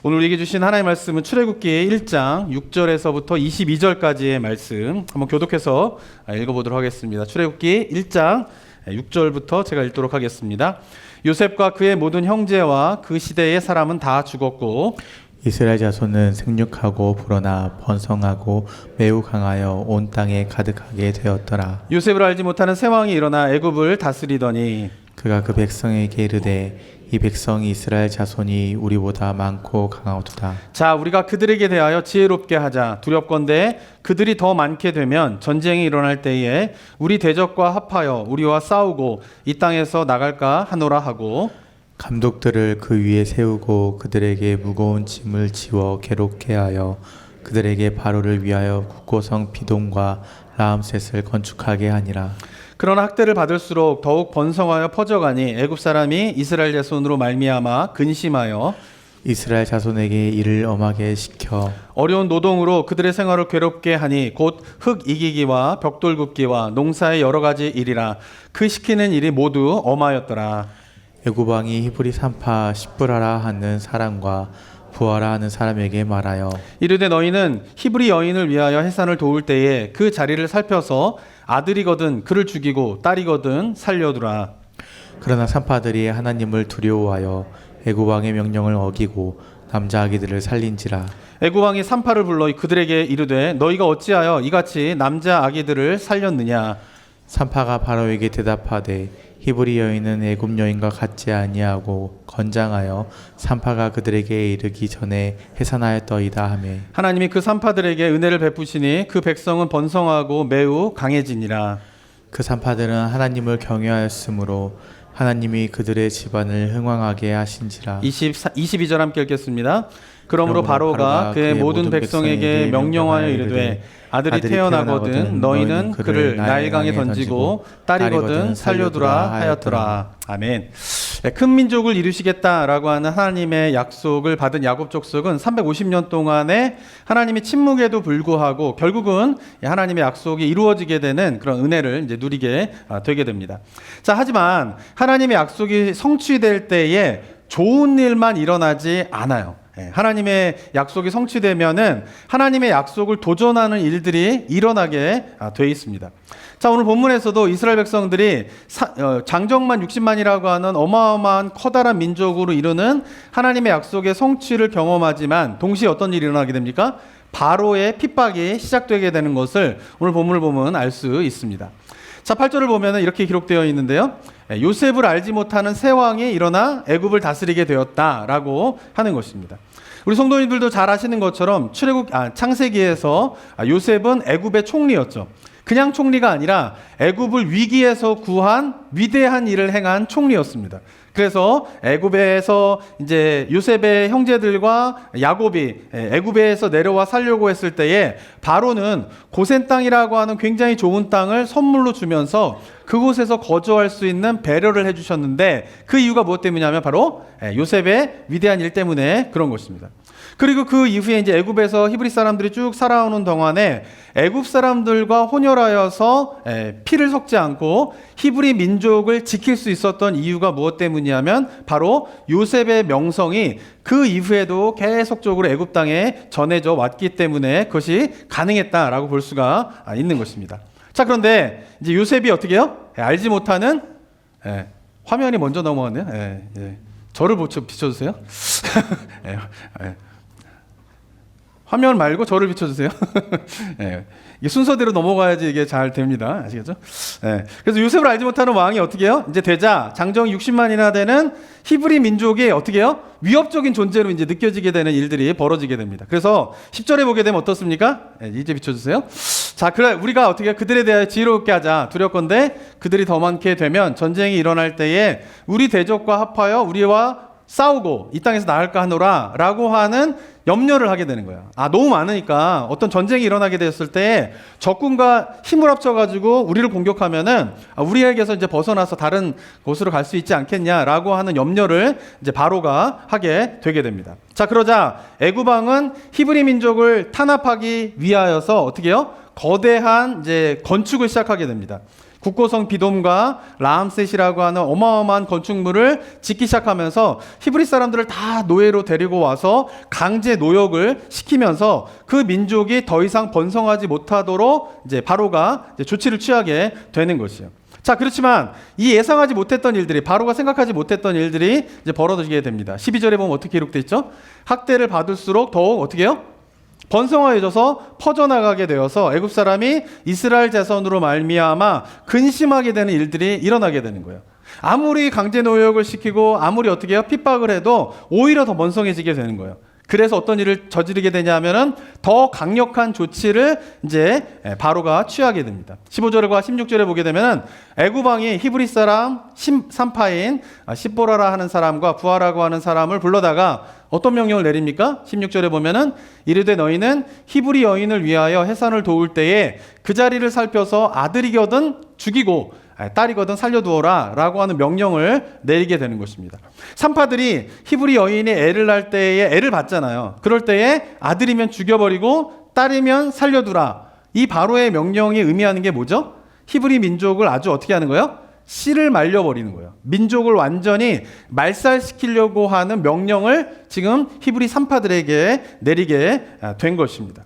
오늘 얘기해 주신 하나님의 말씀은 출애굽기 1장 6절에서부터 22절까지의 말씀 한번 교독해서 읽어보도록 하겠습니다. 출애굽기 1장 6절부터 제가 읽도록 하겠습니다. 요셉과 그의 모든 형제와 그 시대의 사람은 다 죽었고 이스라엘 자손은 생육하고 불어나 번성하고 매우 강하여 온 땅에 가득하게 되었더라. 요셉을 알지 못하는 새 왕이 일어나 애굽을 다스리더니 그가 그 백성에게 이르되 이 백성이 이스라엘 자손이 우리보다 많고 강하도다. 자, 우리가 그들에게 대하여 지혜롭게 하자. 두렵건대 그들이 더 많게 되면 전쟁이 일어날 때에 우리 대적과 합하여 우리와 싸우고 이 땅에서 나갈까 하노라 하고 감독들을 그 위에 세우고 그들에게 무거운 짐을 지워 괴롭게 하여 그들에게 바로를 위하여 국고성 비돔과 라암셋을 건축하게 하니라. 그러나 학대를 받을수록 더욱 번성하여 퍼져가니 애굽 사람이 이스라엘 자손으로 말미암아 근심하여 이스라엘 자손에게 이를 엄하게 시켜 어려운 노동으로 그들의 생활을 괴롭게 하니 곧 흙 이기기와 벽돌 굽기와 농사의 여러 가지 일이라 그 시키는 일이 모두 엄하였더라. 애굽 왕이 히브리 산파 십브라라 하는 사람과 부하라 하는 사람에게 말하여 이르되 너희는 히브리 여인을 위하여 해산을 도울 때에 그 자리를 살펴서 아들이거든 그를 죽이고 딸이거든 살려두라. 그러나 산파들이 하나님을 두려워하여 애굽 왕의 명령을 어기고 남자 아기들을 살린지라. 애굽 왕이 산파를 불러 그들에게 이르되 너희가 어찌하여 이같이 남자 아기들을 살렸느냐. 산파가 바로에게 대답하되 히브리 여인은 애굽 여인과 같지 아니하고 건장하여 산파가 그들에게 이르기 전에 해산하였더이다 하매 하나님이 그 산파들에게 은혜를 베푸시니 그 백성은 번성하고 매우 강해지니라. 그 산파들은 하나님을 경외하였으므로 하나님이 그들의 집안을 흥왕하게 하신지라. 22절 함께 읽겠습니다. 그러므로 바로가 그의 모든 백성에게 명령하여 이르되 아들이 태어나거든 너희는 그를 나일강에 던지고 딸이거든 살려두라 하였더라. 아멘. 큰 민족을 이루시겠다라고 하는 하나님의 약속을 받은 야곱 족속은 350년 동안의 하나님의 침묵에도 불구하고 결국은 하나님의 약속이 이루어지게 되는 그런 은혜를 이제 누리게 되게 됩니다. 자, 하지만 하나님의 약속이 성취될 때에 좋은 일만 일어나지 않아요. 하나님의 약속이 성취되면은 하나님의 약속을 도전하는 일들이 일어나게 돼 있습니다. 자, 오늘 본문에서도 이스라엘 백성들이 장정만 60만이라고 하는 어마어마한 커다란 민족으로 이루는 하나님의 약속의 성취를 경험하지만 동시에 어떤 일이 일어나게 됩니까? 바로의 핍박이 시작되게 되는 것을 오늘 본문을 보면 알 수 있습니다. 자, 8절을 보면 이렇게 기록되어 있는데요. 요셉을 알지 못하는 새 왕이 일어나 애굽을 다스리게 되었다라고 하는 것입니다. 우리 성도님들도 잘 아시는 것처럼 창세기에서 요셉은 애굽의 총리였죠. 그냥 총리가 아니라 애굽을 위기에서 구한 위대한 일을 행한 총리였습니다. 그래서 애굽에서 이제 요셉의 형제들과 야곱이 애굽에서 내려와 살려고 했을 때에 바로는 고센 땅이라고 하는 굉장히 좋은 땅을 선물로 주면서 그곳에서 거주할 수 있는 배려를 해주셨는데 그 이유가 무엇 때문이냐면 바로 요셉의 위대한 일 때문에 그런 것입니다. 그리고 그 이후에 이제 애굽에서 히브리 사람들이 쭉 살아오는 동안에 애굽 사람들과 혼혈하여서 피를 섞지 않고 히브리 민족을 지킬 수 있었던 이유가 무엇 때문이냐면 바로 요셉의 명성이 그 이후에도 계속적으로 애굽 땅에 전해져 왔기 때문에 그것이 가능했다라고 볼 수가 있는 것입니다. 자, 그런데 이제 요셉이 어떻게 해요? 알지 못하는 화면이 먼저 넘어갔네요. 저를 비춰주세요. 화면 말고 저를 비춰주세요. 이게 순서대로 넘어가야지 이게 잘 됩니다. 아시겠죠? 그래서 요셉을 알지 못하는 왕이 어떻게 해요? 이제 되자 장정 60만이나 되는 히브리 민족이 어떻게 해요? 위협적인 존재로 이제 느껴지게 되는 일들이 벌어지게 됩니다. 그래서 10절에 보게 되면 어떻습니까? 이제 비춰주세요. 자, 그래 우리가 어떻게 그들에 대하여 지혜롭게 하자. 두렵건대 그들이 더 많게 되면 전쟁이 일어날 때에 우리 대적과 합하여 우리와 싸우고 이 땅에서 나갈까 하노라 라고 하는 염려를 하게 되는 거예요. 너무 많으니까 어떤 전쟁이 일어나게 되었을 때 적군과 힘을 합쳐가지고 우리를 공격하면은 우리에게서 이제 벗어나서 다른 곳으로 갈 수 있지 않겠냐라고 하는 염려를 이제 바로가 하게 되게 됩니다. 자, 그러자 애굽 왕은 히브리 민족을 탄압하기 위하여서 어떻게 해요? 거대한 이제 건축을 시작하게 됩니다. 국고성 비돔과 라암셋이라고 하는 어마어마한 건축물을 짓기 시작하면서 히브리 사람들을 다 노예로 데리고 와서 강제 노역을 시키면서 그 민족이 더 이상 번성하지 못하도록 이제 바로가 이제 조치를 취하게 되는 것이에요. 자, 그렇지만 이 예상하지 못했던 일들이, 바로가 생각하지 못했던 일들이 이제 벌어지게 됩니다. 12절에 보면 어떻게 기록되어 있죠? 학대를 받을수록 더욱 어떻게 해요? 번성하여져서 퍼져나가게 되어서 애굽 사람이 이스라엘 자손으로 말미암아 근심하게 되는 일들이 일어나게 되는 거예요. 아무리 강제 노역을 시키고 아무리 어떻게 해요? 핍박을 해도 오히려 더 번성해지게 되는 거예요. 그래서 어떤 일을 저지르게 되냐면은 더 강력한 조치를 이제 바로가 취하게 됩니다. 15절과 16절에 보게 되면은 애굽 왕이 히브리 사람 산파인 십보라라 하는 사람과 부하라고 하는 사람을 불러다가 어떤 명령을 내립니까? 16절에 보면은 이르되 너희는 히브리 여인을 위하여 해산을 도울 때에 그 자리를 살펴서 아들이거든 죽이고 딸이거든 살려두어라 라고 하는 명령을 내리게 되는 것입니다. 산파들이 히브리 여인이 애를 낳을 때에 애를 받잖아요. 그럴 때에 아들이면 죽여버리고 딸이면 살려두라. 이 바로의 명령이 의미하는 게 뭐죠? 히브리 민족을 아주 어떻게 하는 거예요? 씨를 말려버리는 거예요. 민족을 완전히 말살시키려고 하는 명령을 지금 히브리 산파들에게 내리게 된 것입니다.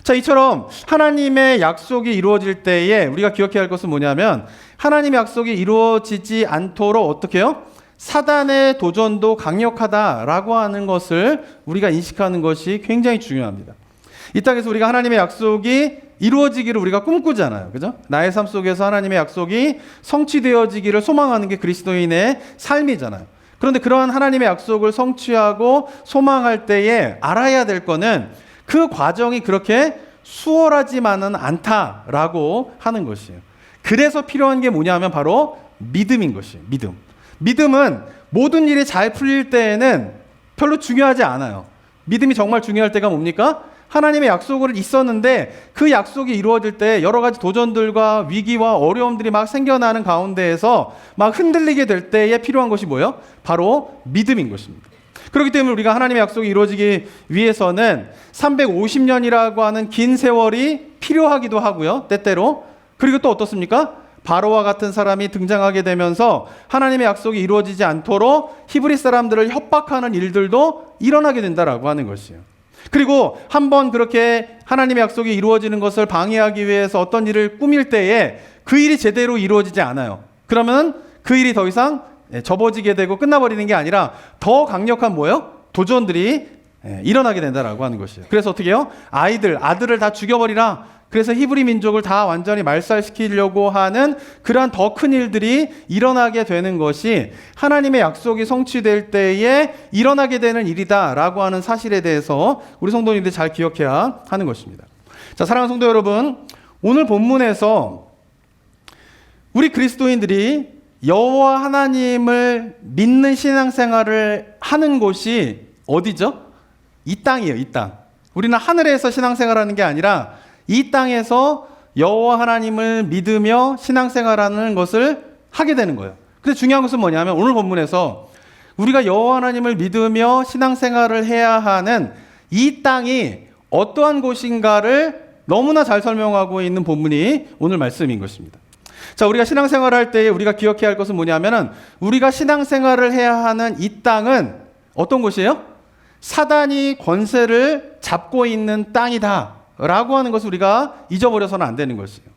자, 이처럼 하나님의 약속이 이루어질 때에 우리가 기억해야 할 것은 뭐냐면 하나님의 약속이 이루어지지 않도록 어떻게 해요? 사단의 도전도 강력하다라고 하는 것을 우리가 인식하는 것이 굉장히 중요합니다. 이 땅에서 우리가 하나님의 약속이 이루어지기를 우리가 꿈꾸잖아요. 그죠? 나의 삶 속에서 하나님의 약속이 성취되어지기를 소망하는 게 그리스도인의 삶이잖아요. 그런데 그러한 하나님의 약속을 성취하고 소망할 때에 알아야 될 거는 그 과정이 그렇게 수월하지만은 않다라고 하는 것이에요. 그래서 필요한 게 뭐냐면 바로 믿음인 것이에요. 믿음. 믿음은 모든 일이 잘 풀릴 때에는 별로 중요하지 않아요. 믿음이 정말 중요할 때가 뭡니까? 하나님의 약속을 있었는데 그 약속이 이루어질 때 여러 가지 도전들과 위기와 어려움들이 막 생겨나는 가운데에서 막 흔들리게 될 때에 필요한 것이 뭐예요? 바로 믿음인 것입니다. 그렇기 때문에 우리가 하나님의 약속이 이루어지기 위해서는 350년이라고 하는 긴 세월이 필요하기도 하고요. 때때로. 그리고 또 어떻습니까? 바로와 같은 사람이 등장하게 되면서 하나님의 약속이 이루어지지 않도록 히브리 사람들을 협박하는 일들도 일어나게 된다라고 하는 것이에요. 그리고 한번 그렇게 하나님의 약속이 이루어지는 것을 방해하기 위해서 어떤 일을 꾸밀 때에 그 일이 제대로 이루어지지 않아요. 그러면 그 일이 더 이상 접어지게 되고 끝나버리는 게 아니라 더 강력한 뭐예요? 도전들이 일어나게 된다라고 하는 것이에요. 그래서 어떻게 해요? 아들을 다 죽여버리라. 그래서 히브리 민족을 다 완전히 말살시키려고 하는 그러한 더 큰 일들이 일어나게 되는 것이 하나님의 약속이 성취될 때에 일어나게 되는 일이다라고 하는 사실에 대해서 우리 성도님들이 잘 기억해야 하는 것입니다. 자, 사랑하는 성도 여러분, 오늘 본문에서 우리 그리스도인들이 여호와 하나님을 믿는 신앙생활을 하는 곳이 어디죠? 이 땅이에요. 이 땅. 우리는 하늘에서 신앙생활하는 게 아니라 이 땅에서 여호와 하나님을 믿으며 신앙생활하는 것을 하게 되는 거예요. 근데 중요한 것은 뭐냐면 오늘 본문에서 우리가 여호와 하나님을 믿으며 신앙생활을 해야 하는 이 땅이 어떠한 곳인가를 너무나 잘 설명하고 있는 본문이 오늘 말씀인 것입니다. 자, 우리가 신앙생활을 할 때 우리가 기억해야 할 것은 뭐냐면은 우리가 신앙생활을 해야 하는 이 땅은 어떤 곳이에요? 사단이 권세를 잡고 있는 땅이다 라고 하는 것을 우리가 잊어버려서는 안 되는 것이에요.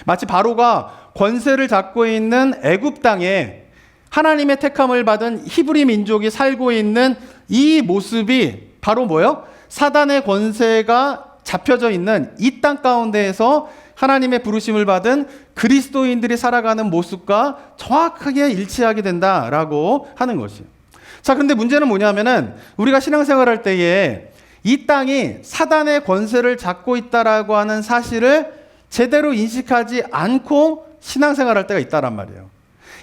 마치 바로가 권세를 잡고 있는 애굽 땅에 하나님의 택함을 받은 히브리 민족이 살고 있는 이 모습이 바로 뭐예요? 사단의 권세가 잡혀져 있는 이 땅 가운데에서 하나님의 부르심을 받은 그리스도인들이 살아가는 모습과 정확하게 일치하게 된다라고 하는 것이에요. 자, 그런데 문제는 뭐냐면은 우리가 신앙생활할 때에 이 땅이 사단의 권세를 잡고 있다라고 하는 사실을 제대로 인식하지 않고 신앙생활할 때가 있다란 말이에요.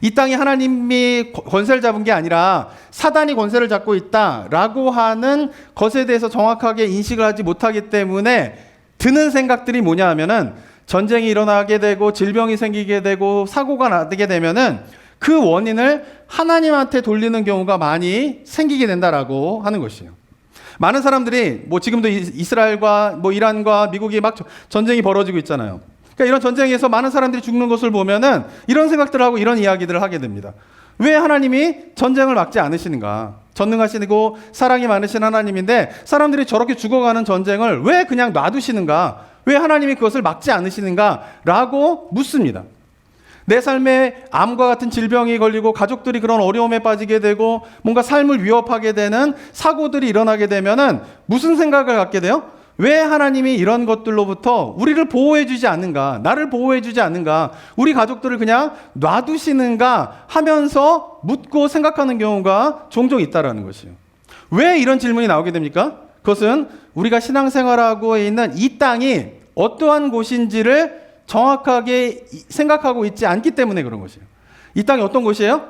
이 땅이 하나님이 권세를 잡은 게 아니라 사단이 권세를 잡고 있다라고 하는 것에 대해서 정확하게 인식을 하지 못하기 때문에 드는 생각들이 뭐냐 하면은 전쟁이 일어나게 되고 질병이 생기게 되고 사고가 나게 되면은 그 원인을 하나님한테 돌리는 경우가 많이 생기게 된다라고 하는 것이에요. 많은 사람들이 지금도 이스라엘과 이란과 미국이 막 전쟁이 벌어지고 있잖아요. 그러니까 이런 전쟁에서 많은 사람들이 죽는 것을 보면은 이런 생각들을 하고 이런 이야기들을 하게 됩니다. 왜 하나님이 전쟁을 막지 않으시는가? 전능하시고 사랑이 많으신 하나님인데 사람들이 저렇게 죽어가는 전쟁을 왜 그냥 놔두시는가? 왜 하나님이 그것을 막지 않으시는가? 라고 묻습니다. 내 삶에 암과 같은 질병이 걸리고 가족들이 그런 어려움에 빠지게 되고 뭔가 삶을 위협하게 되는 사고들이 일어나게 되면은 무슨 생각을 갖게 돼요? 왜 하나님이 이런 것들로부터 우리를 보호해 주지 않는가? 나를 보호해 주지 않는가? 우리 가족들을 그냥 놔두시는가? 하면서 묻고 생각하는 경우가 종종 있다라는 것이에요. 왜 이런 질문이 나오게 됩니까? 그것은 우리가 신앙생활하고 있는 이 땅이 어떠한 곳인지를 정확하게 생각하고 있지 않기 때문에 그런 것이에요. 이 땅이 어떤 곳이에요?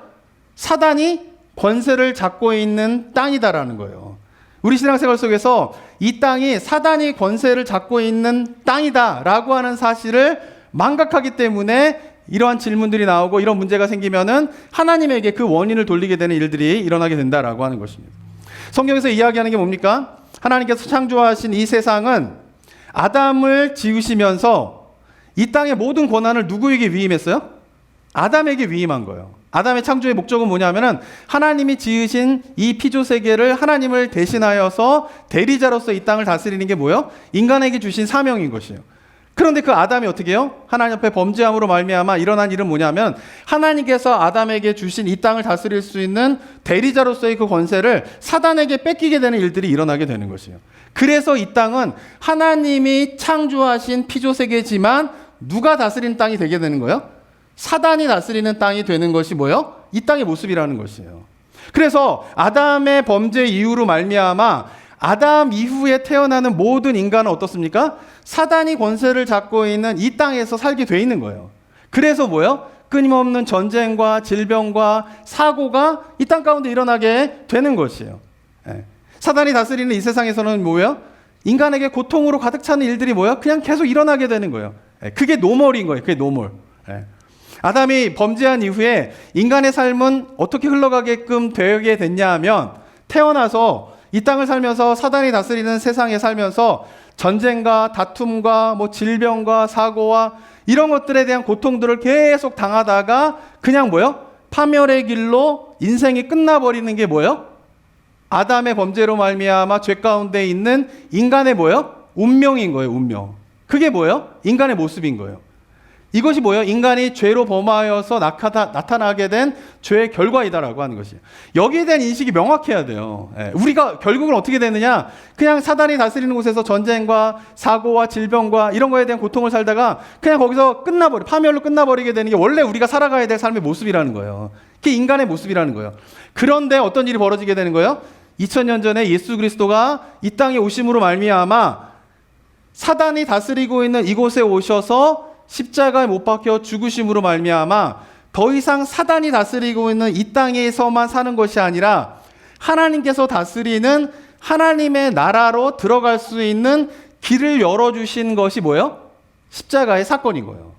사단이 권세를 잡고 있는 땅이다라는 거예요. 우리 신앙생활 속에서 이 땅이 사단이 권세를 잡고 있는 땅이다라고 하는 사실을 망각하기 때문에 이러한 질문들이 나오고 이런 문제가 생기면은 하나님에게 그 원인을 돌리게 되는 일들이 일어나게 된다라고 하는 것입니다. 성경에서 이야기하는 게 뭡니까? 하나님께서 창조하신 이 세상은 아담을 지으시면서 이 땅의 모든 권한을 누구에게 위임했어요? 아담에게 위임한 거예요. 아담의 창조의 목적은 뭐냐면은 하나님이 지으신 이 피조 세계를 하나님을 대신하여서 대리자로서 이 땅을 다스리는 게 뭐예요? 인간에게 주신 사명인 것이에요. 그런데 그 아담이 어떻게 해요? 하나님 앞에 범죄함으로 말미암아 일어난 일은 뭐냐면 하나님께서 아담에게 주신 이 땅을 다스릴 수 있는 대리자로서의 그 권세를 사단에게 뺏기게 되는 일들이 일어나게 되는 것이에요. 그래서 이 땅은 하나님이 창조하신 피조 세계지만 누가 다스리는 땅이 되게 되는 거예요? 사단이 다스리는 땅이 되는 것이 뭐예요? 이 땅의 모습이라는 것이에요. 그래서 아담의 범죄 이후로 말미암아 아담 이후에 태어나는 모든 인간은 어떻습니까? 사단이 권세를 잡고 있는 이 땅에서 살게 돼 있는 거예요. 그래서 뭐예요? 끊임없는 전쟁과 질병과 사고가 이 땅 가운데 일어나게 되는 것이에요. 사단이 다스리는 이 세상에서는 뭐예요? 인간에게 고통으로 가득 차는 일들이 뭐예요? 그냥 계속 일어나게 되는 거예요. 그게 노멀인 거예요. 그게 노멀. 아담이 범죄한 이후에 인간의 삶은 어떻게 흘러가게끔 되게 됐냐 하면 태어나서 이 땅을 살면서 사단이 다스리는 세상에 살면서 전쟁과 다툼과 뭐 질병과 사고와 이런 것들에 대한 고통들을 계속 당하다가 그냥 뭐예요? 파멸의 길로 인생이 끝나버리는 게 뭐예요? 아담의 범죄로 말미암아 죄 가운데 있는 인간의 뭐예요? 운명인 거예요. 운명. 그게 뭐예요? 인간의 모습인 거예요. 이것이 뭐예요? 인간이 죄로 범하여서 나타나게 된 죄의 결과이다라고 하는 것이에요. 여기에 대한 인식이 명확해야 돼요. 우리가 결국은 어떻게 되느냐? 그냥 사단이 다스리는 곳에서 전쟁과 사고와 질병과 이런 거에 대한 고통을 살다가 그냥 거기서 파멸로 끝나버리게 되는 게 원래 우리가 살아가야 될 삶의 모습이라는 거예요. 그게 인간의 모습이라는 거예요. 그런데 어떤 일이 벌어지게 되는 거예요? 2000년 전에 예수 그리스도가 이 땅에 오심으로 말미암아 사단이 다스리고 있는 이곳에 오셔서 십자가에 못 박혀 죽으심으로 말미암아 더 이상 사단이 다스리고 있는 이 땅에서만 사는 것이 아니라 하나님께서 다스리는 하나님의 나라로 들어갈 수 있는 길을 열어주신 것이 뭐예요? 십자가의 사건인 거예요.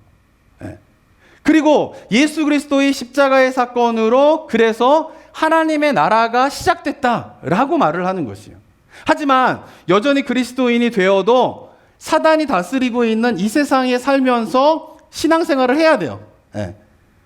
그리고 예수 그리스도의 십자가의 사건으로 그래서 하나님의 나라가 시작됐다라고 말을 하는 것이에요. 하지만 여전히 그리스도인이 되어도 사단이 다스리고 있는 이 세상에 살면서 신앙생활을 해야 돼요.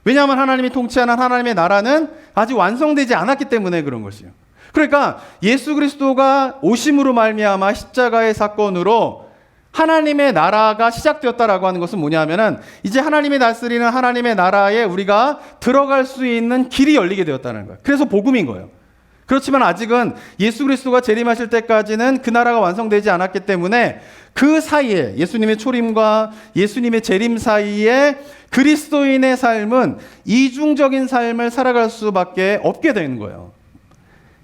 왜냐하면 하나님이 통치하는 하나님의 나라는 아직 완성되지 않았기 때문에 그런 것이에요. 그러니까 예수 그리스도가 오심으로 말미암아 십자가의 사건으로 하나님의 나라가 시작되었다라고 하는 것은 뭐냐면은 이제 하나님이 다스리는 하나님의 나라에 우리가 들어갈 수 있는 길이 열리게 되었다는 거예요. 그래서 복음인 거예요. 그렇지만 아직은 예수 그리스도가 재림하실 때까지는 그 나라가 완성되지 않았기 때문에 그 사이에 예수님의 초림과 예수님의 재림 사이에 그리스도인의 삶은 이중적인 삶을 살아갈 수밖에 없게 되는 거예요.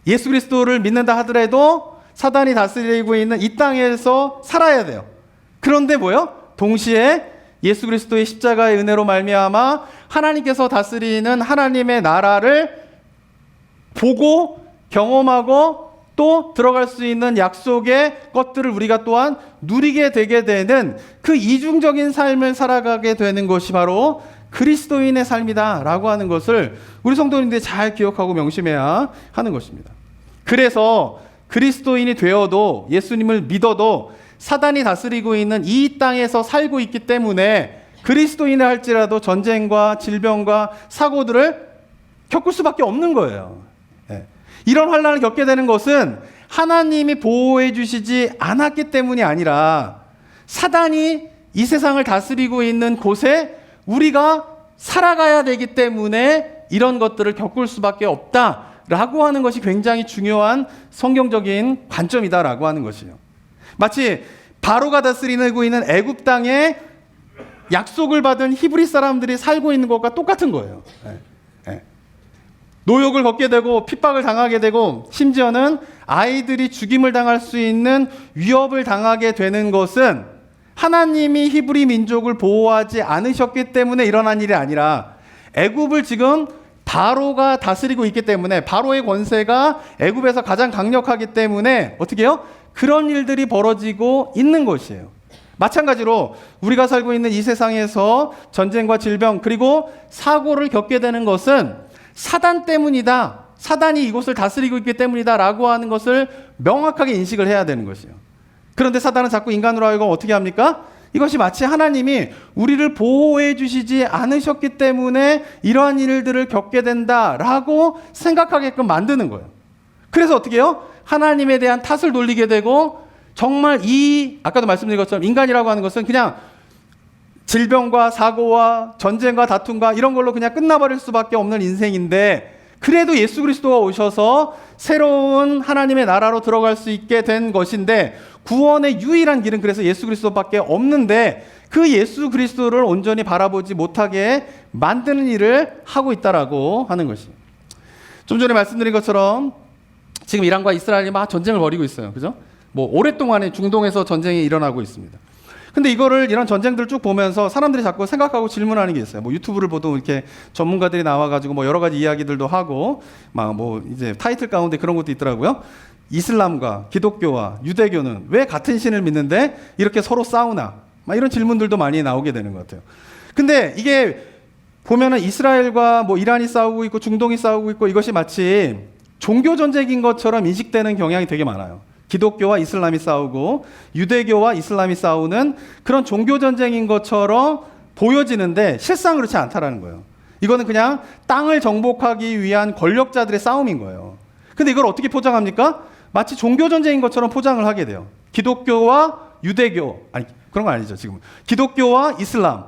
예수 그리스도를 믿는다 하더라도 사단이 다스리고 있는 이 땅에서 살아야 돼요. 그런데 뭐요? 동시에 예수 그리스도의 십자가의 은혜로 말미암아 하나님께서 다스리는 하나님의 나라를 보고 경험하고 또 들어갈 수 있는 약속의 것들을 우리가 또한 누리게 되게 되는 그 이중적인 삶을 살아가게 되는 것이 바로 그리스도인의 삶이다라고 하는 것을 우리 성도님들이 잘 기억하고 명심해야 하는 것입니다. 그래서 그리스도인이 되어도 예수님을 믿어도 사단이 다스리고 있는 이 땅에서 살고 있기 때문에 그리스도인을 할지라도 전쟁과 질병과 사고들을 겪을 수밖에 없는 거예요. 예. 이런 환난을 겪게 되는 것은 하나님이 보호해 주시지 않았기 때문이 아니라 사단이 이 세상을 다스리고 있는 곳에 우리가 살아가야 되기 때문에 이런 것들을 겪을 수밖에 없다라고 하는 것이 굉장히 중요한 성경적인 관점이다라고 하는 것이에요. 마치 바로가 다스리고 있는 애굽 땅에 약속을 받은 히브리 사람들이 살고 있는 것과 똑같은 거예요. 노역을 겪게 되고 핍박을 당하게 되고 심지어는 아이들이 죽임을 당할 수 있는 위협을 당하게 되는 것은 하나님이 히브리 민족을 보호하지 않으셨기 때문에 일어난 일이 아니라 애굽을 지금 바로가 다스리고 있기 때문에 바로의 권세가 애굽에서 가장 강력하기 때문에 어떻게 해요? 그런 일들이 벌어지고 있는 것이에요. 마찬가지로 우리가 살고 있는 이 세상에서 전쟁과 질병 그리고 사고를 겪게 되는 것은 사단 때문이다. 사단이 이곳을 다스리고 있기 때문이다 라고 하는 것을 명확하게 인식을 해야 되는 것이에요. 그런데 사단은 자꾸 인간으로 하여금 어떻게 합니까? 이것이 마치 하나님이 우리를 보호해 주시지 않으셨기 때문에 이러한 일들을 겪게 된다라고 생각하게끔 만드는 거예요. 그래서 어떻게 해요? 하나님에 대한 탓을 돌리게 되고 정말 아까도 말씀드린 것처럼 인간이라고 하는 것은 그냥 질병과 사고와 전쟁과 다툼과 이런 걸로 그냥 끝나버릴 수밖에 없는 인생인데 그래도 예수 그리스도가 오셔서 새로운 하나님의 나라로 들어갈 수 있게 된 것인데 구원의 유일한 길은 그래서 예수 그리스도밖에 없는데 그 예수 그리스도를 온전히 바라보지 못하게 만드는 일을 하고 있다라고 하는 것이에요. 좀 전에 말씀드린 것처럼 지금 이란과 이스라엘이 막 전쟁을 벌이고 있어요. 그죠? 오랫동안에 중동에서 전쟁이 일어나고 있습니다. 근데 이런 전쟁들 쭉 보면서 사람들이 자꾸 생각하고 질문하는 게 있어요. 유튜브를 보도 이렇게 전문가들이 나와가지고 여러 가지 이야기들도 하고, 이제 타이틀 가운데 그런 것도 있더라고요. 이슬람과 기독교와 유대교는 왜 같은 신을 믿는데 이렇게 서로 싸우나? 이런 질문들도 많이 나오게 되는 것 같아요. 근데 이게 보면은 이스라엘과 이란이 싸우고 있고 중동이 싸우고 있고 이것이 마치 종교 전쟁인 것처럼 인식되는 경향이 되게 많아요. 기독교와 이슬람이 싸우고 유대교와 이슬람이 싸우는 그런 종교 전쟁인 것처럼 보여지는데 실상 그렇지 않다라는 거예요. 이거는 그냥 땅을 정복하기 위한 권력자들의 싸움인 거예요. 근데 이걸 어떻게 포장합니까? 마치 종교 전쟁인 것처럼 포장을 하게 돼요. 기독교와 유대교, 그런 건 아니죠 지금. 기독교와 이슬람,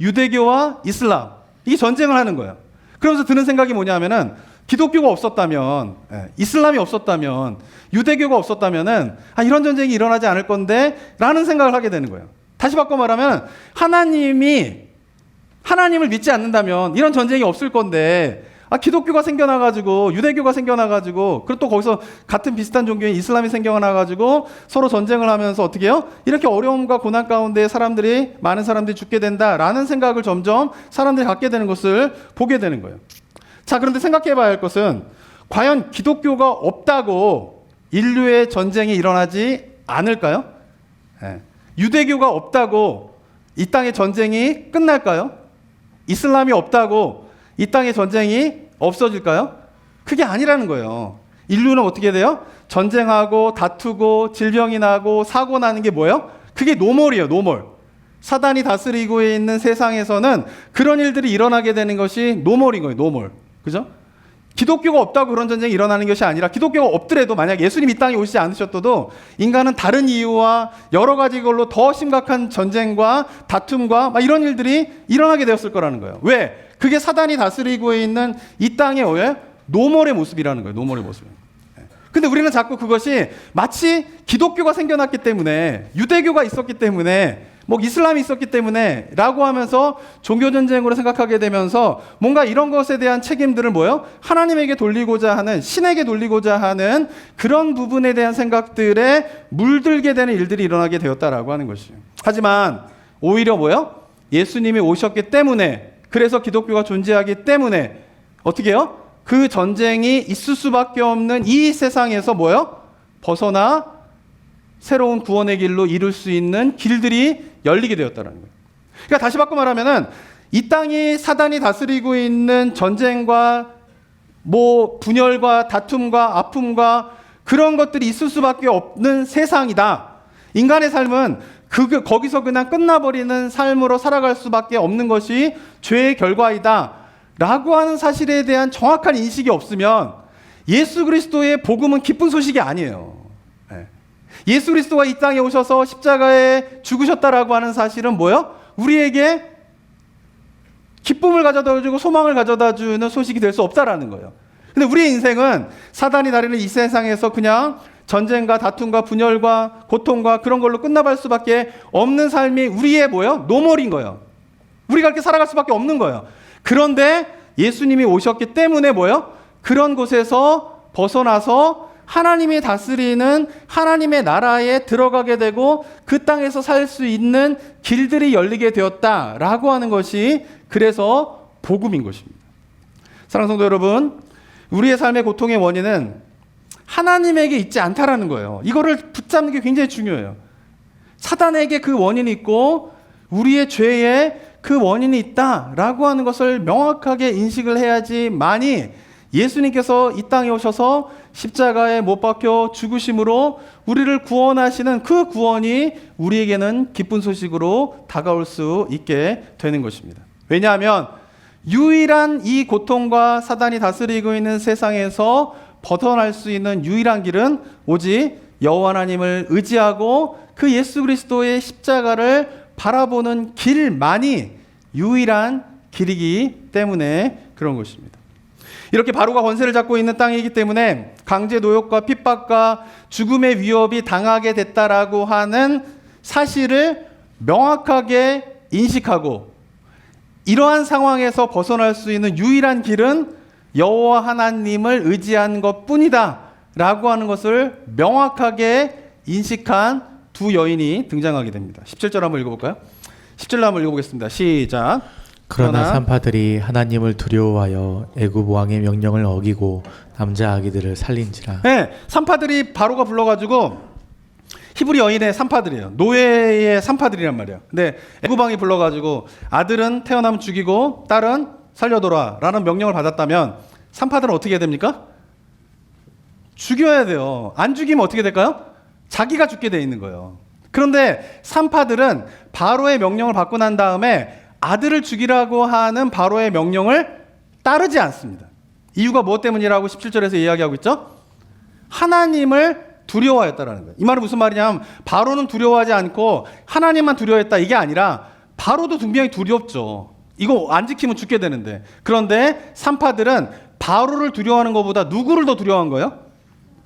유대교와 이슬람 이게 전쟁을 하는 거예요. 그러면서 드는 생각이 뭐냐면은 기독교가 없었다면, 이슬람이 없었다면, 유대교가 없었다면은 이런 전쟁이 일어나지 않을 건데 라는 생각을 하게 되는 거예요. 다시 바꿔 말하면 하나님을 믿지 않는다면 이런 전쟁이 없을 건데 기독교가 생겨나가지고 유대교가 생겨나가지고 그리고 또 거기서 같은 비슷한 종교인 이슬람이 생겨나가지고 서로 전쟁을 하면서 어떻게 해요? 이렇게 어려움과 고난 가운데 많은 사람들이 죽게 된다라는 생각을 점점 사람들이 갖게 되는 것을 보게 되는 거예요. 자, 그런데 생각해 봐야 할 것은 과연 기독교가 없다고 인류의 전쟁이 일어나지 않을까요? 유대교가 없다고 이 땅의 전쟁이 끝날까요? 이슬람이 없다고 이 땅의 전쟁이 없어질까요? 그게 아니라는 거예요. 인류는 어떻게 돼요? 전쟁하고 다투고 질병이 나고 사고 나는 게 뭐예요? 그게 노멀이에요. 노멀. 사단이 다스리고 있는 세상에서는 그런 일들이 일어나게 되는 것이 노멀인 거예요. 노멀. 그죠? 기독교가 없다고 그런 전쟁이 일어나는 것이 아니라 기독교가 없더라도 만약 예수님 이 땅에 오시지 않으셨어도 인간은 다른 이유와 여러 가지 걸로 더 심각한 전쟁과 다툼과 이런 일들이 일어나게 되었을 거라는 거예요. 왜? 그게 사단이 다스리고 있는 이 땅의 노멀의 모습이라는 거예요. 노멀의 모습. 근데 우리는 자꾸 그것이 마치 기독교가 생겨났기 때문에 유대교가 있었기 때문에 이슬람이 있었기 때문에 라고 하면서 종교전쟁으로 생각하게 되면서 뭔가 이런 것에 대한 책임들을 하나님에게 돌리고자 하는, 신에게 돌리고자 하는 그런 부분에 대한 생각들에 물들게 되는 일들이 일어나게 되었다라고 하는 것이에요. 하지만 오히려 예수님이 오셨기 때문에, 그래서 기독교가 존재하기 때문에 어떻게 해요? 그 전쟁이 있을 수밖에 없는 이 세상에서 벗어나 새로운 구원의 길로 이룰 수 있는 길들이 열리게 되었다는 거예요. 그러니까 다시 바꿔 말하면은 이 땅이 사단이 다스리고 있는 전쟁과 분열과 다툼과 아픔과 그런 것들이 있을 수밖에 없는 세상이다. 인간의 삶은 거기서 그냥 끝나버리는 삶으로 살아갈 수밖에 없는 것이 죄의 결과이다 라고 하는 사실에 대한 정확한 인식이 없으면 예수 그리스도의 복음은 기쁜 소식이 아니에요. 예수 그리스도가 이 땅에 오셔서 십자가에 죽으셨다라고 하는 사실은 뭐예요? 우리에게 기쁨을 가져다주고 소망을 가져다주는 소식이 될 수 없다라는 거예요. 근데 우리의 인생은 사단이 다리는 이 세상에서 그냥 전쟁과 다툼과 분열과 고통과 그런 걸로 끝나갈 수밖에 없는 삶이 우리의 뭐예요? 노멀인 거예요. 우리가 그렇게 살아갈 수밖에 없는 거예요. 그런데 예수님이 오셨기 때문에 뭐예요? 그런 곳에서 벗어나서 하나님이 다스리는 하나님의 나라에 들어가게 되고 그 땅에서 살 수 있는 길들이 열리게 되었다라고 하는 것이 그래서 복음인 것입니다. 사랑하는 성도 여러분, 우리의 삶의 고통의 원인은 하나님에게 있지 않다라는 거예요. 이거를 붙잡는 게 굉장히 중요해요. 사단에게 그 원인이 있고 우리의 죄에 그 원인이 있다라고 하는 것을 명확하게 인식을 해야지만이 예수님께서 이 땅에 오셔서 십자가에 못 박혀 죽으심으로 우리를 구원하시는 그 구원이 우리에게는 기쁜 소식으로 다가올 수 있게 되는 것입니다. 왜냐하면 유일한 이 고통과 사단이 다스리고 있는 세상에서 벗어날 수 있는 유일한 길은 오직 여호와 하나님을 의지하고 그 예수 그리스도의 십자가를 바라보는 길만이 유일한 길이기 때문에 그런 것입니다. 이렇게 바로가 권세를 잡고 있는 땅이기 때문에 강제 노역과 핍박과 죽음의 위협이 당하게 됐다라고 하는 사실을 명확하게 인식하고 이러한 상황에서 벗어날 수 있는 유일한 길은 여호와 하나님을 의지한 것뿐이다 라고 하는 것을 명확하게 인식한 두 여인이 등장하게 됩니다. 17절 한번 읽어볼까요? 17절 한번 읽어보겠습니다. 시작. 그러나 산파들이 하나님을 두려워하여 애굽 왕의 명령을 어기고 남자 아기들을 살린지라. 네, 산파들이 바로가 불러가지고 히브리 여인의 산파들이에요. 노예의 산파들이란 말이에요. 근데 애굽 왕이 불러가지고 아들은 태어나면 죽이고 딸은 살려둬라 라는 명령을 받았다면 산파들은 어떻게 해야 됩니까? 죽여야 돼요. 안 죽이면 어떻게 될까요? 자기가 죽게 돼 있는 거예요. 그런데 산파들은 바로의 명령을 받고 난 다음에 아들을 죽이라고 하는 바로의 명령을 따르지 않습니다. 이유가 무엇 때문이라고 17절에서 이야기하고 있죠? 하나님을 두려워했다라는 거예요. 이 말은 무슨 말이냐면 바로는 두려워하지 않고 하나님만 두려워했다 이게 아니라 바로도 분명히 두렵죠. 이거 안 지키면 죽게 되는데. 그런데 산파들은 바로를 두려워하는 것보다 누구를 더 두려워한 거예요?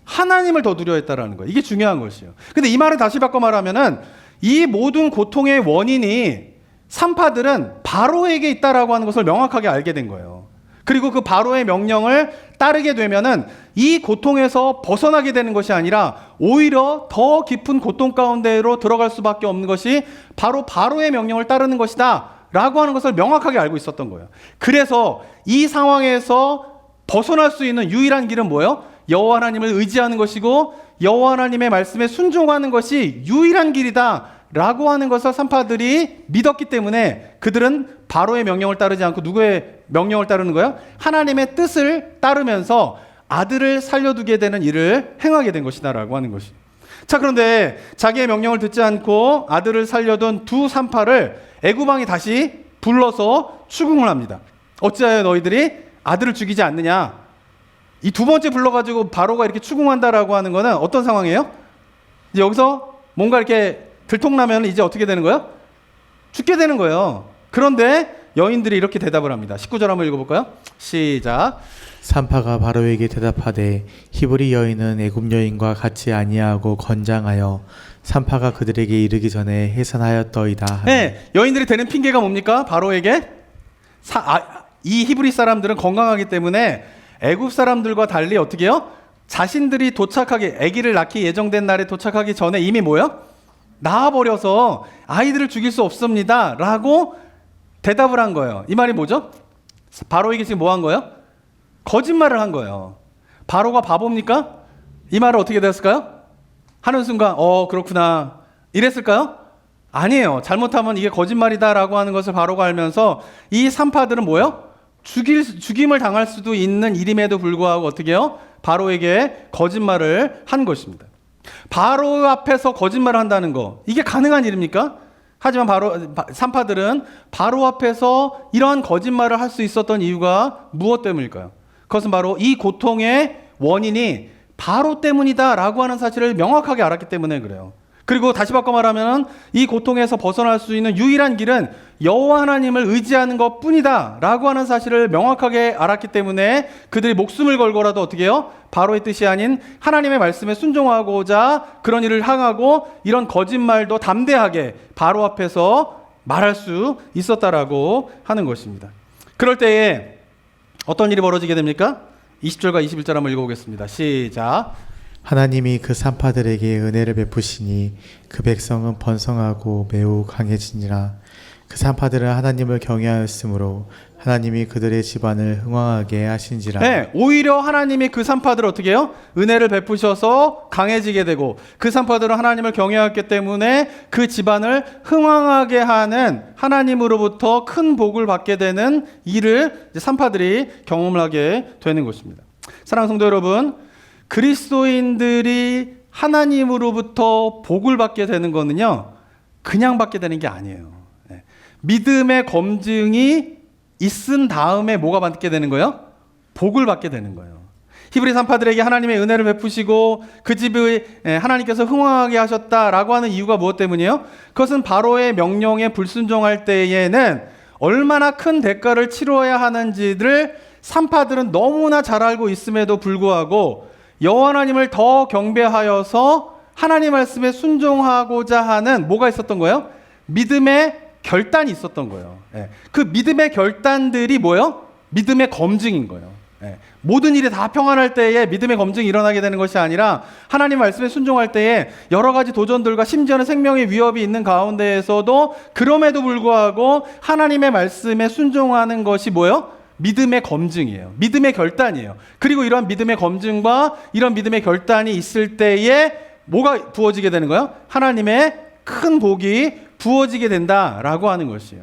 하나님을 더 두려워했다라는 거예요. 이게 중요한 것이에요. 근데 이 말을 다시 바꿔 말하면은 이 모든 고통의 원인이 산파들은 바로에게 있다라고 하는 것을 명확하게 알게 된 거예요. 그리고 그 바로의 명령을 따르게 되면은 이 고통에서 벗어나게 되는 것이 아니라 오히려 더 깊은 고통 가운데로 들어갈 수밖에 없는 것이 바로 바로의 명령을 따르는 것이다 라고 하는 것을 명확하게 알고 있었던 거예요. 그래서 이 상황에서 벗어날 수 있는 유일한 길은 뭐예요? 여호와 하나님을 의지하는 것이고 여호와 하나님의 말씀에 순종하는 것이 유일한 길이다 라고 하는 것을 산파들이 믿었기 때문에 그들은 바로의 명령을 따르지 않고 누구의 명령을 따르는 거예요? 하나님의 뜻을 따르면서 아들을 살려두게 되는 일을 행하게 된 것이다 라고 하는 것이. 자, 그런데 자기의 명령을 듣지 않고 아들을 살려둔 두 산파를 애굽 왕이 다시 불러서 추궁을 합니다. 어찌하여 너희들이 아들을 죽이지 않느냐? 이 두 번째 불러가지고 바로가 이렇게 추궁한다라고 하는 거는 어떤 상황이에요? 이제 여기서 뭔가 이렇게 들통나면 이제 어떻게 되는 거예요? 죽게 되는 거예요. 그런데 여인들이 이렇게 대답을 합니다. 19절 한번 읽어볼까요? 시작. 산파가 바로에게 대답하되 히브리 여인은 애굽 여인과 같이 아니하고 건장하여 산파가 그들에게 이르기 전에 해산하였더이다. 네, 여인들이 대는 핑계가 뭡니까? 바로에게 이 히브리 사람들은 건강하기 때문에 애굽 사람들과 달리 어떻게 해요? 자신들이 도착하기, 아기를 낳기 예정된 날에 도착하기 전에 이미 뭐예요? 낳아버려서 아이들을 죽일 수 없습니다 라고 대답을 한 거예요. 이 말이 뭐죠? 바로에게 지금 뭐 한 거예요? 거짓말을 한 거예요. 바로가 바보입니까? 이 말을 어떻게 됐을까요? 하는 순간 그렇구나 이랬을까요? 아니에요. 잘못하면 이게 거짓말이다 라고 하는 것을 바로가 알면서 이 산파들은 뭐예요? 죽임을 당할 수도 있는 일임에도 불구하고 어떻게 해요? 바로에게 거짓말을 한 것입니다. 바로 앞에서 거짓말을 한다는 거, 이게 가능한 일입니까? 하지만 산파들은 바로 앞에서 이러한 거짓말을 할 수 있었던 이유가 무엇 때문일까요? 그것은 바로 이 고통의 원인이 바로 때문이다라고 하는 사실을 명확하게 알았기 때문에 그래요. 그리고 다시 바꿔 말하면 이 고통에서 벗어날 수 있는 유일한 길은 여호와 하나님을 의지하는 것뿐이다라고 하는 사실을 명확하게 알았기 때문에 그들이 목숨을 걸고라도 어떻게 해요? 바로의 뜻이 아닌 하나님의 말씀에 순종하고자 그런 일을 행하고 이런 거짓말도 담대하게 바로 앞에서 말할 수 있었다라고 하는 것입니다. 그럴 때에 어떤 일이 벌어지게 됩니까? 20절과 21절 한번 읽어보겠습니다. 시작. 하나님이 그 산파들에게 은혜를 베푸시니 그 백성은 번성하고 매우 강해지니라. 그 산파들은 하나님을 경외하였으므로 하나님이 그들의 집안을 흥왕하게 하신지라. 네, 오히려 하나님이 그 산파들을 어떻게 해요? 은혜를 베푸셔서 강해지게 되고 그 산파들은 하나님을 경외했기 때문에 그 집안을 흥왕하게 하는 하나님으로부터 큰 복을 받게 되는 일을 이제 산파들이 경험을 하게 되는 것입니다. 사랑하는 성도 여러분, 그리스도인들이 하나님으로부터 복을 받게 되는 거는요, 그냥 받게 되는 게 아니에요. 믿음의 검증이 있은 다음에 뭐가 받게 되는 거예요? 복을 받게 되는 거예요. 히브리 산파들에게 하나님의 은혜를 베푸시고 그 집을 하나님께서 흥왕하게 하셨다라고 하는 이유가 무엇 때문이에요? 그것은 바로의 명령에 불순종할 때에는 얼마나 큰 대가를 치러야 하는지를 산파들은 너무나 잘 알고 있음에도 불구하고 여호와 하나님을 더 경배하여서 하나님 말씀에 순종하고자 하는 뭐가 있었던 거예요? 믿음의 결단이 있었던 거예요. 그 믿음의 결단들이 뭐예요? 믿음의 검증인 거예요. 모든 일이 다 평안할 때에 믿음의 검증이 일어나게 되는 것이 아니라 하나님 말씀에 순종할 때에 여러 가지 도전들과 심지어는 생명의 위협이 있는 가운데에서도 그럼에도 불구하고 하나님의 말씀에 순종하는 것이 뭐예요? 믿음의 검증이에요. 믿음의 결단이에요. 그리고 이런 믿음의 검증과 이런 믿음의 결단이 있을 때에 뭐가 부어지게 되는 거예요? 하나님의 큰 복이 부어지게 된다라고 하는 것이에요.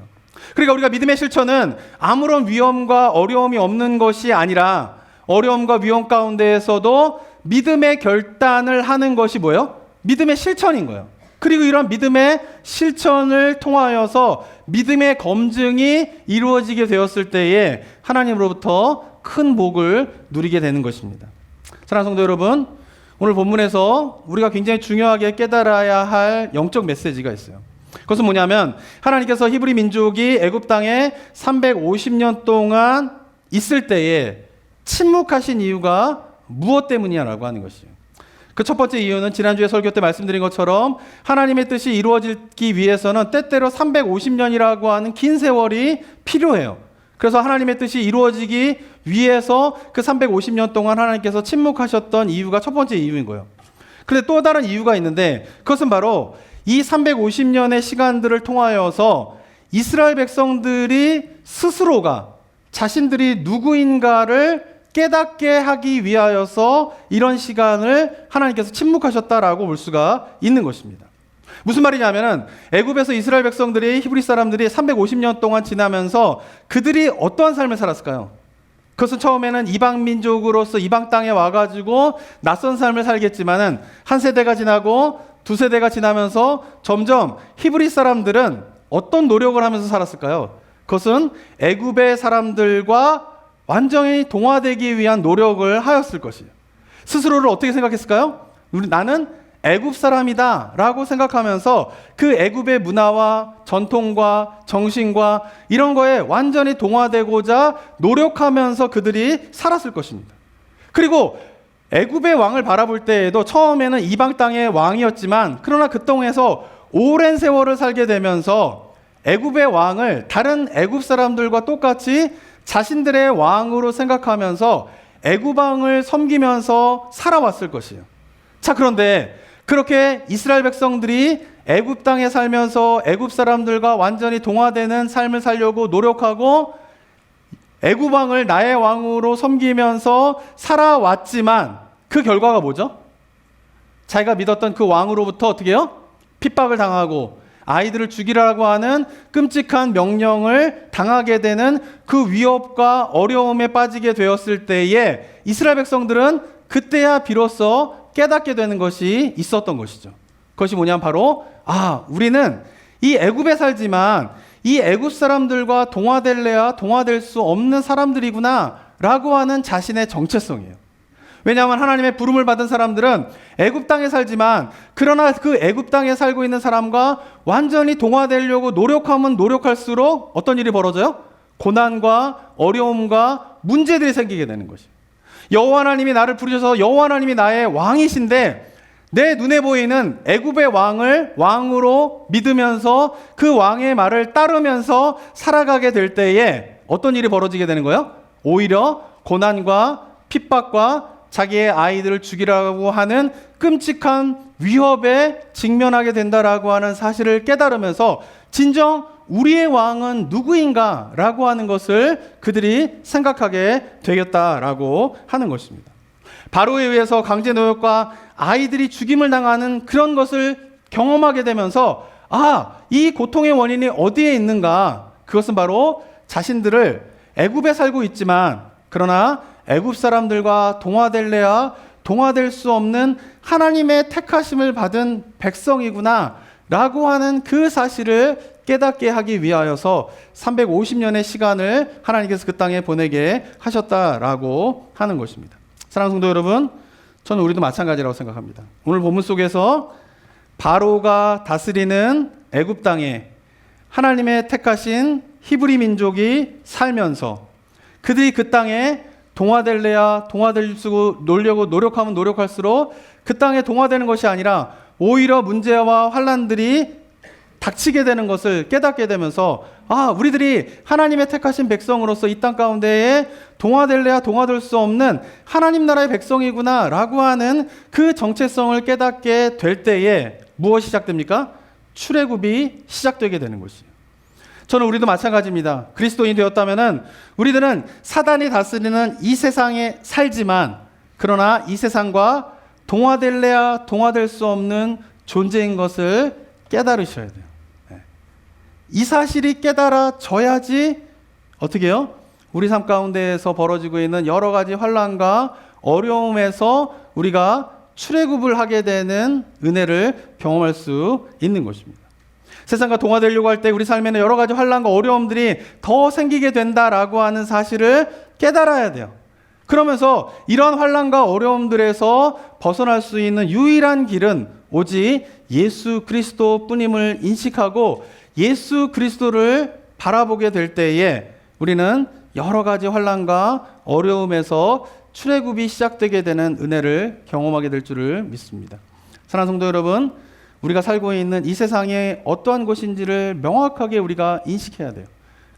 그러니까 우리가 믿음의 실천은 아무런 위험과 어려움이 없는 것이 아니라 어려움과 위험 가운데에서도 믿음의 결단을 하는 것이 뭐예요? 믿음의 실천인 거예요. 그리고 이런 믿음의 실천을 통하여서 믿음의 검증이 이루어지게 되었을 때에 하나님으로부터 큰 복을 누리게 되는 것입니다. 사랑하는 성도 여러분, 오늘 본문에서 우리가 굉장히 중요하게 깨달아야 할 영적 메시지가 있어요. 그것은 뭐냐면 하나님께서 히브리 민족이 애굽 땅에 350년 동안 있을 때에 침묵하신 이유가 무엇 때문이냐라고 하는 것이에요. 그 첫 번째 이유는 지난주에 설교 때 말씀드린 것처럼 하나님의 뜻이 이루어지기 위해서는 때때로 350년이라고 하는 긴 세월이 필요해요. 그래서 하나님의 뜻이 이루어지기 위해서 그 350년 동안 하나님께서 침묵하셨던 이유가 첫 번째 이유인 거예요. 그런데 또 다른 이유가 있는데 그것은 바로 이 350년의 시간들을 통하여서 이스라엘 백성들이 스스로가 자신들이 누구인가를 깨닫게 하기 위하여서 이런 시간을 하나님께서 침묵하셨다라고 볼 수가 있는 것입니다. 무슨 말이냐면은 애굽에서 이스라엘 백성들이 히브리 사람들이 350년 동안 지나면서 그들이 어떠한 삶을 살았을까요? 그것은 처음에는 이방 민족으로서 이방 땅에 와가지고 낯선 삶을 살겠지만은 한 세대가 지나고 두 세대가 지나면서 점점 히브리 사람들은 어떤 노력을 하면서 살았을까요? 그것은 애굽의 사람들과 완전히 동화되기 위한 노력을 하였을 것이에요. 스스로를 어떻게 생각했을까요? 나는 애굽 사람이다 라고 생각하면서 그 애굽의 문화와 전통과 정신과 이런 거에 완전히 동화되고자 노력하면서 그들이 살았을 것입니다. 그리고 애굽의 왕을 바라볼 때에도 처음에는 이방 땅의 왕이었지만 그러나 그 땅에서 오랜 세월을 살게 되면서 애굽의 왕을 다른 애굽 사람들과 똑같이 자신들의 왕으로 생각하면서 애굽 왕을 섬기면서 살아왔을 것이에요. 자, 그런데 그렇게 이스라엘 백성들이 애굽 땅에 살면서 애굽 사람들과 완전히 동화되는 삶을 살려고 노력하고 애굽 왕을 나의 왕으로 섬기면서 살아왔지만 그 결과가 뭐죠? 자기가 믿었던 그 왕으로부터 어떻게 해요? 핍박을 당하고 아이들을 죽이라고 하는 끔찍한 명령을 당하게 되는 그 위협과 어려움에 빠지게 되었을 때에 이스라엘 백성들은 그때야 비로소 깨닫게 되는 것이 있었던 것이죠. 그것이 뭐냐면 바로 우리는 이 애굽에 살지만 이 애굽 사람들과 동화될래야 동화될 수 없는 사람들이구나 라고 하는 자신의 정체성이에요. 왜냐하면 하나님의 부름을 받은 사람들은 애굽 땅에 살지만 그러나 그 애굽 땅에 살고 있는 사람과 완전히 동화되려고 노력하면 노력할수록 어떤 일이 벌어져요? 고난과 어려움과 문제들이 생기게 되는 것이에요. 여호와 하나님이 나를 부르셔서 여호와 하나님이 나의 왕이신데 내 눈에 보이는 애굽의 왕을 왕으로 믿으면서 그 왕의 말을 따르면서 살아가게 될 때에 어떤 일이 벌어지게 되는 거예요? 오히려 고난과 핍박과 자기의 아이들을 죽이라고 하는 끔찍한 위협에 직면하게 된다라고 하는 사실을 깨달으면서 진정 우리의 왕은 누구인가 라고 하는 것을 그들이 생각하게 되겠다라고 하는 것입니다. 바로에 의해서 강제 노역과 아이들이 죽임을 당하는 그런 것을 경험하게 되면서 이 고통의 원인이 어디에 있는가? 그것은 바로 자신들을 애굽에 살고 있지만 그러나 애굽 사람들과 동화될래야 동화될 수 없는 하나님의 택하심을 받은 백성이구나 라고 하는 그 사실을 깨닫게 하기 위하여서 350년의 시간을 하나님께서 그 땅에 보내게 하셨다라고 하는 것입니다. 사랑하는 성도 여러분, 저는 우리도 마찬가지라고 생각합니다. 오늘 본문 속에서 바로가 다스리는 애굽 땅에 하나님의 택하신 히브리 민족이 살면서 그들이 그 땅에 동화될래야 동화될 수 놀려고 노력하면 노력할수록 그 땅에 동화되는 것이 아니라 오히려 문제와 환난들이 닥치게 되는 것을 깨닫게 되면서 우리들이 하나님의 택하신 백성으로서 이 땅 가운데에 동화될래야 동화될 수 없는 하나님 나라의 백성이구나 라고 하는 그 정체성을 깨닫게 될 때에 무엇이 시작됩니까? 출애굽이 시작되게 되는 것이에요. 저는 우리도 마찬가지입니다. 그리스도인이 되었다면은 우리들은 사단이 다스리는 이 세상에 살지만 그러나 이 세상과 동화될래야 동화될 수 없는 존재인 것을 깨달으셔야 돼요. 이 사실이 깨달아져야지 어떻게 해요? 우리 삶 가운데에서 벌어지고 있는 여러 가지 환난과 어려움에서 우리가 출애굽을 하게 되는 은혜를 경험할 수 있는 것입니다. 세상과 동화되려고 할 때 우리 삶에는 여러 가지 환난과 어려움들이 더 생기게 된다라고 하는 사실을 깨달아야 돼요. 그러면서 이러한 환난과 어려움들에서 벗어날 수 있는 유일한 길은 오직 예수 그리스도 뿐임을 인식하고 예수 그리스도를 바라보게 될 때에 우리는 여러 가지 환난과 어려움에서 출애굽이 시작되게 되는 은혜를 경험하게 될 줄을 믿습니다. 사랑하는 성도 여러분, 우리가 살고 있는 이 세상에 어떠한 곳인지를 명확하게 우리가 인식해야 돼요.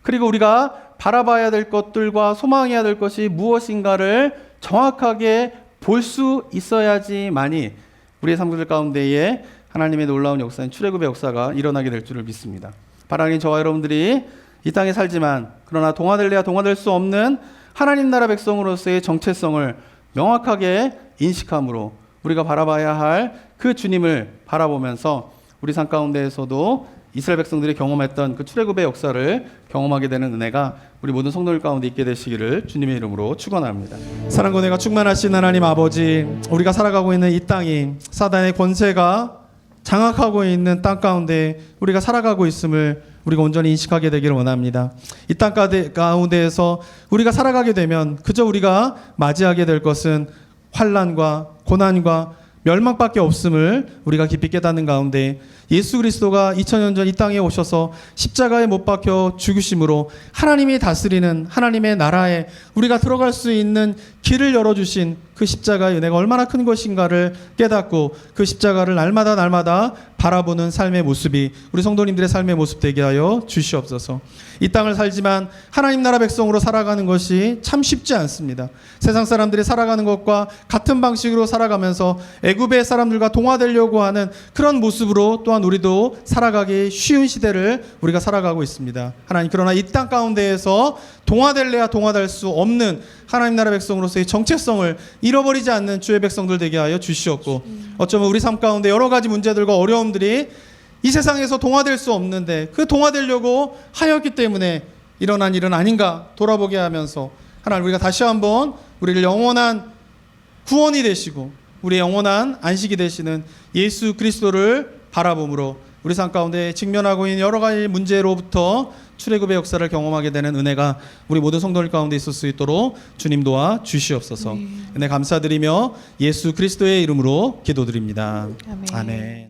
그리고 우리가 바라봐야 될 것들과 소망해야 될 것이 무엇인가를 정확하게 볼 수 있어야지만이 우리의 삶들 가운데에 하나님의 놀라운 역사인 출애굽의 역사가 일어나게 될 줄을 믿습니다. 바라긴 저와 여러분들이 이 땅에 살지만 그러나 동화될래야 동화될 수 없는 하나님 나라 백성으로서의 정체성을 명확하게 인식함으로 우리가 바라봐야 할 그 주님을 바라보면서 우리 삶 가운데에서도 이스라엘 백성들이 경험했던 그 출애굽의 역사를 경험하게 되는 은혜가 우리 모든 성도들 가운데 있게 되시기를 주님의 이름으로 축원합니다. 사랑과 은혜가 충만하신 하나님 아버지, 우리가 살아가고 있는 이 땅이 사단의 권세가 장악하고 있는 땅 가운데 우리가 살아가고 있음을 우리가 온전히 인식하게 되기를 원합니다. 이 땅 가운데에서 우리가 살아가게 되면 그저 우리가 맞이하게 될 것은 환난과 고난과 멸망밖에 없음을 우리가 깊이 깨닫는 가운데 예수 그리스도가 2000년 전 이 땅에 오셔서 십자가에 못 박혀 죽으심으로 하나님이 다스리는 하나님의 나라에 우리가 들어갈 수 있는 길을 열어주신 그 십자가의 은혜가 얼마나 큰 것인가를 깨닫고 그 십자가를 날마다 바라보는 삶의 모습이 우리 성도님들의 삶의 모습 되게 하여 주시옵소서. 이 땅을 살지만 하나님 나라 백성으로 살아가는 것이 참 쉽지 않습니다. 세상 사람들이 살아가는 것과 같은 방식으로 살아가면서 애굽의 사람들과 동화되려고 하는 그런 모습으로 또한 우리도 살아가기 쉬운 시대를 우리가 살아가고 있습니다. 하나님, 그러나 이 땅 가운데에서 동화될래야 동화될 수 없는 하나님 나라 백성으로서의 정체성을 잃어버리지 않는 주의 백성들 되게 하여 주시옵고, 어쩌면 우리 삶 가운데 여러 가지 문제들과 어려움들이 이 세상에서 동화될 수 없는데 그 동화되려고 하였기 때문에 일어난 일은 아닌가 돌아보게 하면서 하나님, 우리가 다시 한번 우리를 영원한 구원이 되시고 우리의 영원한 안식이 되시는 예수 그리스도를 바라봄으로 우리 삶 가운데 직면하고 있는 여러 가지 문제로부터 출애굽의 역사를 경험하게 되는 은혜가 우리 모든 성도들 가운데 있을 수 있도록 주님 도와 주시옵소서. 은혜 감사드리며 예수 그리스도의 이름으로 기도드립니다. 아멘. 아멘.